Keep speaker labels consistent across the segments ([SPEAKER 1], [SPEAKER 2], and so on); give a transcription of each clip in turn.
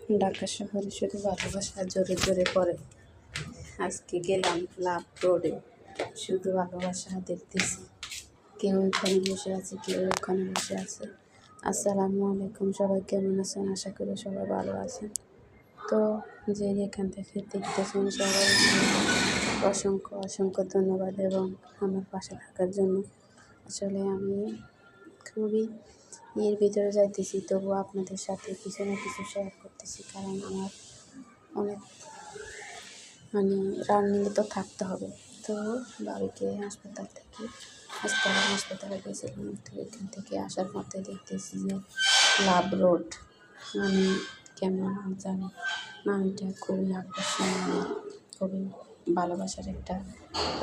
[SPEAKER 1] ঢাকা শহরে শুধু ভালোবাসা জোরে জোরে পড়ে। আজকে গেলাম লাভ রোডে, শুধু ভালোবাসা দেখতেছি। কেউ এখানে বসে আছে, কেউ ওখানে বসে আছে। আসসালামু আলাইকুম, সবাই কেমন আছেন? আশা করি সবাই ভালো আছেন। তো যে এখান থেকে দেখতেছেন সবাই অসংখ্য অসংখ্য ধন্যবাদ এবং আমার পাশে থাকার জন্য। আসলে আমি খুবই এর ভিতরে যাইতেছি, তবু আপনাদের সাথে কিছু না কিছু শেয়ার করতেছি, কারণ আমার অনেক রানিংয়ে তো থাকতে হবে। তো বাড়িকে হাসপাতালে গেছিলাম। তো এখান থেকে আসার পথে দেখতেছি যে লাভ রোড, আমি কেমন জানি নামটা খুবই আকর্ষণীয়, খুবই ভালোবাসার একটা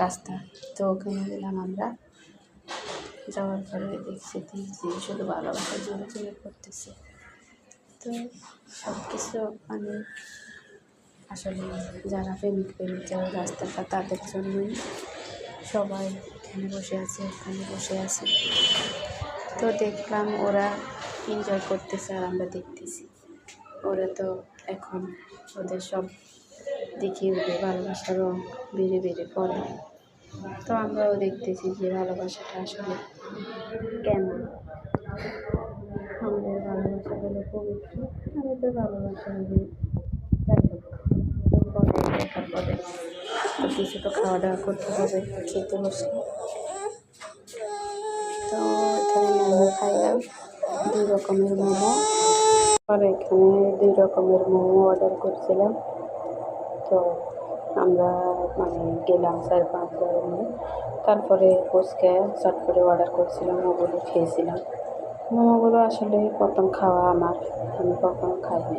[SPEAKER 1] রাস্তা। তো ওখানে গেলাম আমরা, যাওয়ার পরে দেখছি শুধু ভালোবাসা জোরে জোরে করতেছে। তো সব কিছু আসলে যারা প্রেমিকা রাস্তাটা তাদের জন্যই সবাই এখানে বসে আছে, ওখানে বসে আছে। তো দেখলাম ওরা এনজয় করতেছে আর আমরা দেখতেছি। ওরা তো এখন ওদের সব দেখিয়ে ওদের ভালোবাসার রঙ বেড়ে বেড়ে পড়ে। তো আমরাও দেখতেছি যে ভালোবাসাটা আসলে কেমন। আমাদের ভালোবাসা হলো পবিত্র, আমাদের ভালোবাসা হলো যাই হোক। দেখার পরে তো কিছু তো খাওয়া দাওয়া করতে হবে, খেতে বসলাম। তো এখানে মোমো খাইলাম, 2 রকমের মোমো। আর এখানে 2 রকমের মোমো অর্ডার করছিলাম। তো আমরা গেলাম 4-5 জন। তারপরে ফুচকা চটপটে অর্ডার করছিলাম, ওগুলো খেয়েছিলাম। মোমোগুলো আসলে প্রথম খাওয়া আমার, আমি কখনো খাইনি।